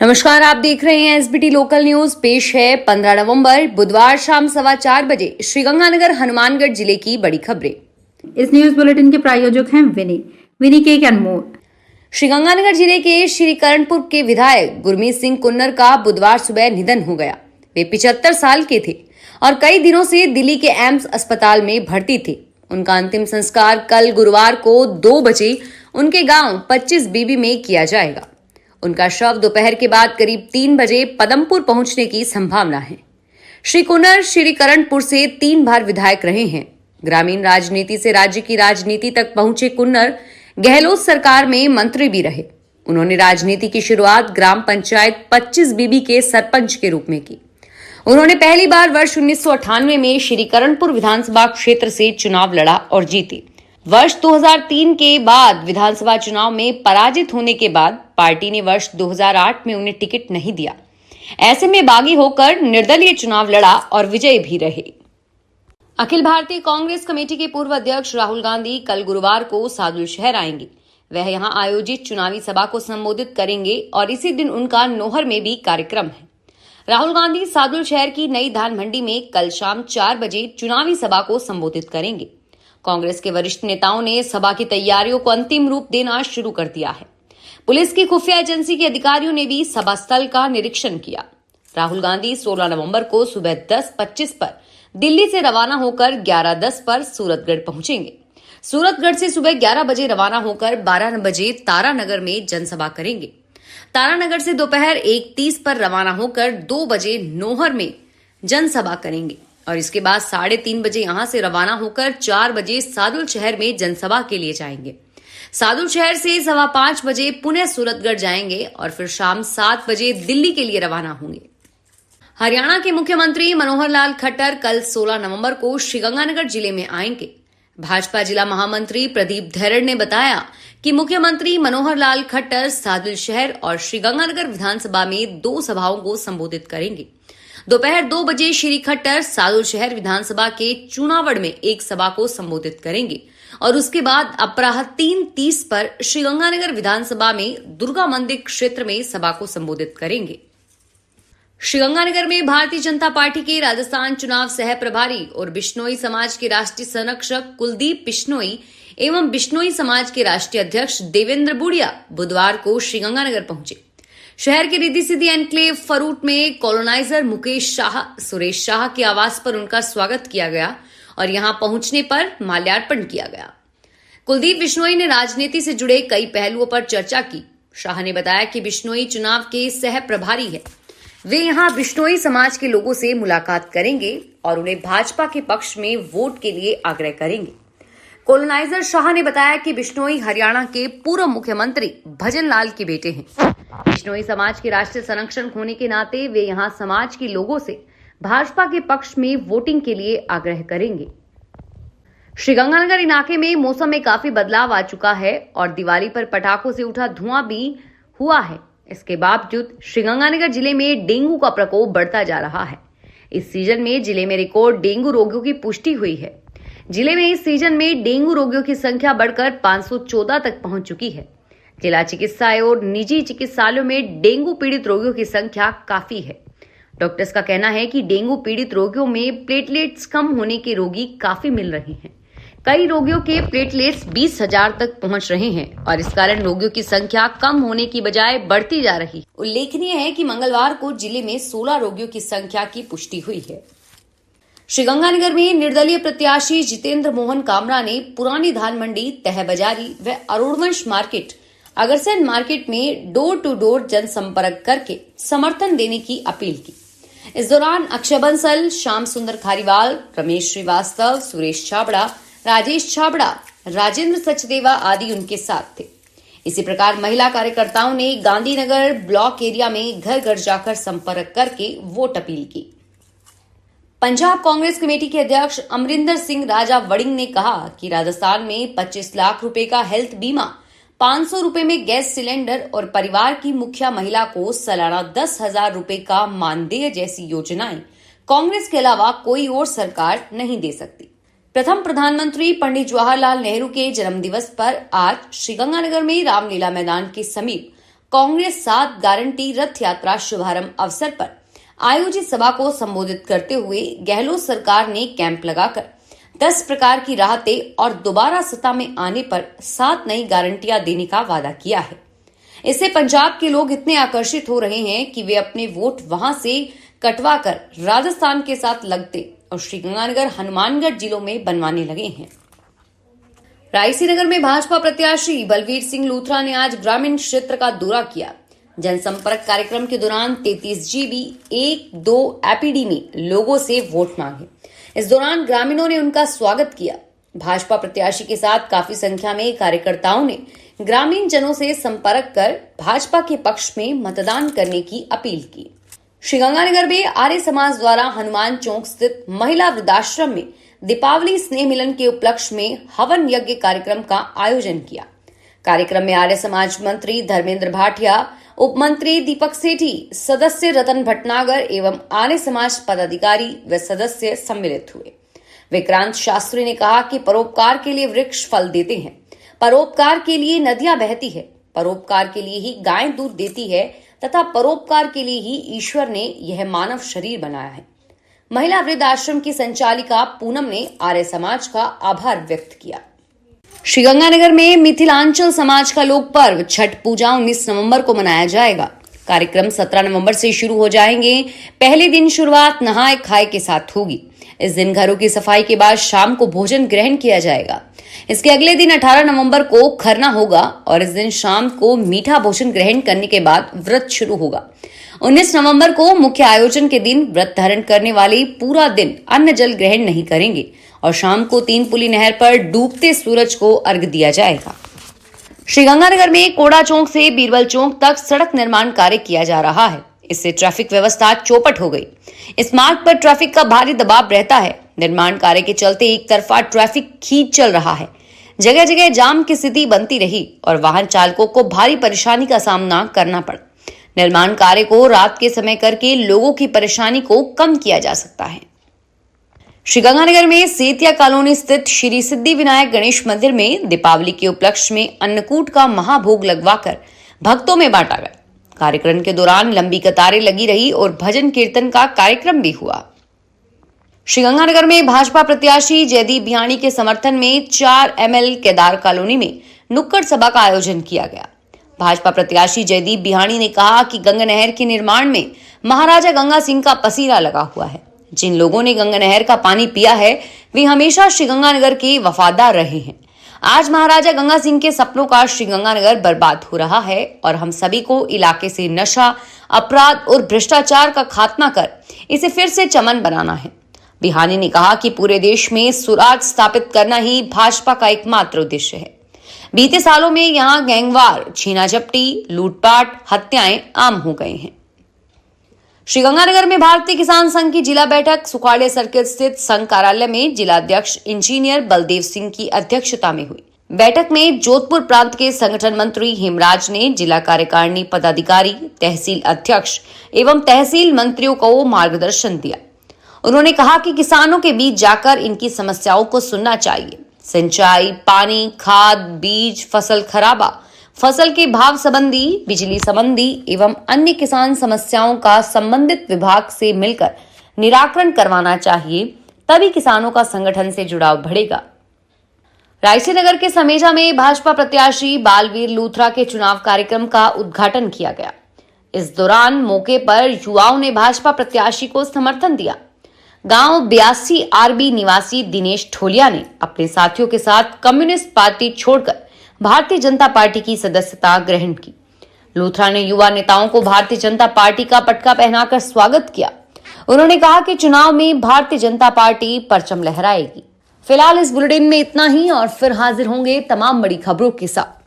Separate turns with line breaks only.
नमस्कार, आप देख रहे हैं एसबीटी लोकल न्यूज। पेश है 15 नवंबर बुधवार शाम 4:15 बजे श्रीगंगानगर हनुमानगढ़ जिले की बड़ी खबरें।
इस न्यूज बुलेटिन के प्रायोजक हैं विनी केक एंड मोर।
श्रीगंगानगर जिले के श्रीकरणपुर के विधायक गुरमीत सिंह कुन्नर का बुधवार सुबह निधन हो गया। वे 75 साल के थे और कई दिनों से दिल्ली के एम्स अस्पताल में भर्ती थे। उनका अंतिम संस्कार कल गुरुवार को 2 बजे उनके गांव 25 बीबी में किया जाएगा। उनका शव दोपहर के बाद करीब 3 बजे पदमपुर पहुंचने की संभावना है। श्री कुन्नर श्रीकरणपुर से 3 बार विधायक रहे हैं। ग्रामीण राजनीति से राज्य की राजनीति तक पहुंचे कुन्नर गहलोत सरकार में मंत्री भी रहे। उन्होंने राजनीति की शुरुआत ग्राम पंचायत 25 बीबी के सरपंच के रूप में की। उन्होंने पहली बार वर्ष 1998 में श्रीकरणपुर विधानसभा क्षेत्र से चुनाव लड़ा और जीते। वर्ष 2003 के बाद विधानसभा चुनाव में पराजित होने के बाद पार्टी ने वर्ष 2008 में उन्हें टिकट नहीं दिया। ऐसे में बागी होकर निर्दलीय चुनाव लड़ा और विजयी भी रहे। अखिल भारतीय कांग्रेस कमेटी के पूर्व अध्यक्ष राहुल गांधी कल गुरुवार को सादुल शहर आएंगे। वह यहां आयोजित चुनावी सभा को संबोधित करेंगे और इसी दिन उनका नोहर में भी कार्यक्रम है। राहुल गांधी सादुल शहर की नई धान मंडी में कल शाम 4 बजे चुनावी सभा को संबोधित करेंगे। कांग्रेस के वरिष्ठ नेताओं ने सभा की तैयारियों को अंतिम रूप देना शुरू कर दिया है। पुलिस की खुफिया एजेंसी के अधिकारियों ने भी सभा स्थल का निरीक्षण किया। राहुल गांधी 16 नवंबर को सुबह 10:25 पर दिल्ली से रवाना होकर 11:10 पर सूरतगढ़ पहुंचेंगे। सूरतगढ़ से सुबह 11 बजे रवाना होकर 12 बजे तारानगर में जनसभा करेंगे। तारानगर से दोपहर 1:30 पर रवाना होकर 2 बजे नोहर में जनसभा करेंगे और इसके बाद 3:30 बजे यहां से रवाना होकर 4 बजे सादुल शहर में जनसभा के लिए जाएंगे। सादुल शहर से 5:15 बजे पुनः सूरतगढ़ जाएंगे और फिर शाम 7 बजे दिल्ली के लिए रवाना होंगे। हरियाणा के मुख्यमंत्री मनोहर लाल खट्टर कल 16 नवंबर को श्रीगंगानगर जिले में आएंगे। भाजपा जिला महामंत्री प्रदीप धैरड़ ने बताया कि मुख्यमंत्री मनोहर लाल खट्टर सादुल शहर और श्रीगंगानगर विधानसभा में 2 सभाओं को संबोधित करेंगे। दोपहर 2 बजे श्री खट्टर सादुल शहर विधानसभा के चुनावड़ में एक सभा को संबोधित करेंगे और उसके बाद अपराह 3:30 पर श्रीगंगानगर विधानसभा में दुर्गा मंदिर क्षेत्र में सभा को संबोधित करेंगे। श्रीगंगानगर में भारतीय जनता पार्टी के राजस्थान चुनाव सह प्रभारी और बिश्नोई समाज के राष्ट्रीय संरक्षक कुलदीप बिश्नोई एवं बिश्नोई समाज के राष्ट्रीय अध्यक्ष देवेंद्र बुढ़िया बुधवार को श्रीगंगानगर पहुंचे। शहर के रिद्धि सिद्धि एनक्लेव फरूट में कॉलोनाइजर मुकेश शाह सुरेश शाह के आवास पर उनका स्वागत किया गया और यहां पहुंचने पर माल्यार्पण किया गया। कुलदीप बिश्नोई ने राजनीति से जुड़े कई पहलुओं पर चर्चा की। शाह ने बताया कि बिश्नोई चुनाव के सह प्रभारी है। वे यहां बिश्नोई समाज के लोगों से मुलाकात करेंगे और उन्हें भाजपा के पक्ष में वोट के लिए आग्रह करेंगे। कॉलोनाइजर शाह ने बताया कि बिश्नोई हरियाणा के पूर्व मुख्यमंत्री भजन लाल के बेटे हैं। बिश्नोई समाज के राष्ट्रीय संरक्षक होने के नाते वे यहां समाज के लोगों से भाजपा के पक्ष में वोटिंग के लिए आग्रह करेंगे। श्रीगंगानगर इलाके में मौसम में काफी बदलाव आ चुका है और दिवाली पर पटाखों से उठा धुआं भी हुआ है। इसके बावजूद श्रीगंगानगर जिले में डेंगू का प्रकोप बढ़ता जा रहा है। इस सीजन में जिले में रिकॉर्ड डेंगू रोगियों की पुष्टि हुई है। जिले में इस सीजन में डेंगू रोगियों की संख्या बढ़कर 514 तक पहुंच चुकी है। जिला चिकित्सालय और निजी चिकित्सालयों में डेंगू पीड़ित रोगियों की संख्या काफी है। डॉक्टर्स का कहना है कि डेंगू पीड़ित रोगियों में प्लेटलेट्स कम होने के रोगी काफी मिल रहे हैं। कई रोगियों के प्लेटलेट्स 20,000 तक पहुंच रहे हैं और इस कारण रोगियों की संख्या कम होने की बजाय बढ़ती जा रही है। उल्लेखनीय है कि मंगलवार को जिले में 16 रोगियों की संख्या की पुष्टि हुई है। श्रीगंगानगर में निर्दलीय प्रत्याशी जितेंद्र मोहन कामरा ने पुरानी धान मंडी, तह बाजारी व अरुणवंश मार्केट, अगरसैन मार्केट में डोर टू डोर जनसंपर्क करके समर्थन देने की अपील की। इस दौरान अक्षय बंसल, श्याम सुंदर खारीवाल, रमेश श्रीवास्तव, सुरेश छाबड़ा, राजेश छाबड़ा, राजेंद्र सचदेवा आदि उनके साथ थे। इसी प्रकार महिला कार्यकर्ताओं ने गांधीनगर ब्लॉक एरिया में घर घर जाकर संपर्क करके वोट अपील की। पंजाब कांग्रेस कमेटी के अध्यक्ष अमरिंदर सिंह राजा वड़िंग ने कहा कि राजस्थान में 25 लाख रुपए का हेल्थ बीमा, 500 रुपए में गैस सिलेंडर और परिवार की मुखिया महिला को सालाना 10,000 रुपए का मानदेय जैसी योजनाएं कांग्रेस के अलावा कोई और सरकार नहीं दे सकती। प्रथम प्रधानमंत्री पंडित जवाहरलाल नेहरू के जन्मदिवस पर आज श्रीगंगानगर में रामलीला मैदान के समीप कांग्रेस 7 गारंटी रथ यात्रा शुभारंभ अवसर पर आयोजित सभा को संबोधित करते हुए गहलोत सरकार ने कैंप लगाकर 10 प्रकार की राहतें और दोबारा सत्ता में आने पर 7 नई गारंटियां देने का वादा किया है। इससे पंजाब के लोग इतने आकर्षित हो रहे हैं कि वे अपने वोट वहां से कटवा कर राजस्थान के साथ लगते और श्रीगंगानगर, हनुमानगढ़ जिलों में बनवाने लगे हैं। रायसीनगर में भाजपा प्रत्याशी बलवीर सिंह लूथरा ने आज ग्रामीण क्षेत्र का दौरा किया। जनसंपर्क कार्यक्रम के दौरान 33 GB 1-2 एपीडी में लोगों से वोट मांगे। इस दौरान ग्रामीणों ने उनका स्वागत किया। भाजपा प्रत्याशी के साथ काफी संख्या में कार्यकर्ताओं ने ग्रामीण जनों से संपर्क कर भाजपा के पक्ष में मतदान करने की अपील की। श्रीगंगानगर में आर्य समाज द्वारा हनुमान चौक स्थित महिला वृद्धाश्रम में दीपावली स्नेह मिलन के उपलक्ष्य में हवन यज्ञ कार्यक्रम का आयोजन किया। कार्यक्रम में आर्य समाज मंत्री धर्मेंद्र भाटिया, उप मंत्री दीपक सेठी, सदस्य रतन भटनागर एवं आर्य समाज पदाधिकारी व सदस्य सम्मिलित हुए। विक्रांत शास्त्री ने कहा कि परोपकार के लिए वृक्ष फल देते हैं, परोपकार के लिए नदियां बहती है, परोपकार के लिए ही गायें दूध देती है तथा परोपकार के लिए ही ईश्वर ने यह मानव शरीर बनाया है। महिला वृद्धाश्रम की संचालिका पूनम ने आर्य समाज का आभार व्यक्त किया। श्रीगंगानगर में मिथिलांचल समाज का लोक पर्व छठ पूजा 19 नवंबर को मनाया जाएगा। कार्यक्रम 17 नवंबर से शुरू हो जाएंगे। पहले दिन शुरुआत नहाए खाए के साथ होगी। इस दिन घरों की सफाई के बाद शाम को भोजन ग्रहण किया जाएगा। इसके अगले दिन 18 नवंबर को खरना होगा और इस दिन शाम को मीठा भोजन ग्रहण करने के बाद व्रत शुरू होगा। 19 नवंबर को मुख्य आयोजन के दिन व्रत धारण करने वाले पूरा दिन अन्न जल ग्रहण नहीं करेंगे और शाम को 3 पुली नहर पर डूबते सूरज को अर्घ्य दिया जाएगा। श्रीगंगानगर में कोड़ा चौक से बीरबल चौक तक सड़क निर्माण कार्य किया जा रहा है। इससे ट्रैफिक व्यवस्था चौपट हो गई। इस मार्ग पर ट्रैफिक का भारी दबाव रहता है। निर्माण कार्य के चलते एक तरफा ट्रैफिक खींच चल रहा है। जगह जगह जाम की स्थिति बनती रही और वाहन चालकों को भारी परेशानी का सामना करना पड़ा। निर्माण कार्य को रात के समय करके लोगों की परेशानी को कम किया जा सकता है। श्रीगंगानगर में सेतिया कॉलोनी स्थित श्री सिद्धि विनायक गणेश मंदिर में दीपावली के उपलक्ष्य में अन्नकूट का महाभोग लगवाकर भक्तों में बांटा गया। कार्यक्रम के दौरान लंबी कतारें लगी रही और भजन कीर्तन का कार्यक्रम भी हुआ। श्रीगंगानगर में भाजपा प्रत्याशी जयदीप बिहाणी के समर्थन में 4 ML केदार कॉलोनी में नुक्कड़ सभा का आयोजन किया गया। भाजपा प्रत्याशी जयदीप बिहाणी ने कहा कि गंगा नहर के निर्माण में महाराजा गंगा सिंह का पसीना लगा हुआ है। जिन लोगों ने गंगा नहर का पानी पिया है वे हमेशा श्रीगंगानगर के वफादार रहे हैं। आज महाराजा गंगा सिंह के सपनों का श्रीगंगानगर बर्बाद हो रहा है और हम सभी को इलाके से नशा, अपराध और भ्रष्टाचार का खात्मा कर इसे फिर से चमन बनाना है। बिहानी ने कहा कि पूरे देश में सुराज स्थापित करना ही भाजपा का एकमात्र उद्देश्य है। बीते सालों में यहां गैंगवार, छीना झपटी, लूटपाट, हत्याएं आम हो गए हैं। श्रीगंगानगर में भारतीय किसान संघ की जिला बैठक सुखाड़े सर्किट स्थित संघ कार्यालय में जिलाध्यक्ष इंजीनियर बलदेव सिंह की अध्यक्षता में हुई। बैठक में जोधपुर प्रांत के संगठन मंत्री हेमराज ने जिला कार्यकारिणी पदाधिकारी, तहसील अध्यक्ष एवं तहसील मंत्रियों को मार्गदर्शन दिया। उन्होंने कहा कि किसानों के बीच जाकर इनकी समस्याओं को सुनना चाहिए। सिंचाई, पानी, खाद, बीज, फसल खराबा, फसल के भाव संबंधी, बिजली संबंधी एवं अन्य किसान समस्याओं का संबंधित विभाग से मिलकर निराकरण करवाना चाहिए, तभी किसानों का संगठन से जुड़ाव बढ़ेगा। रायसीनगर के समेजा में भाजपा प्रत्याशी बलवीर लूथरा के चुनाव कार्यक्रम का उद्घाटन किया गया। इस दौरान मौके पर युवाओं ने भाजपा प्रत्याशी को समर्थन दिया। गांव 82 RB निवासी दिनेश ठोलिया ने अपने साथियों के साथ कम्युनिस्ट पार्टी छोड़कर भारतीय जनता पार्टी की सदस्यता ग्रहण की। लूथरा ने युवा नेताओं को भारतीय जनता पार्टी का पटका पहनाकर स्वागत किया। उन्होंने कहा कि चुनाव में भारतीय जनता पार्टी परचम लहराएगी। फिलहाल इस बुलेटिन में इतना ही और फिर हाजिर होंगे तमाम बड़ी खबरों के साथ।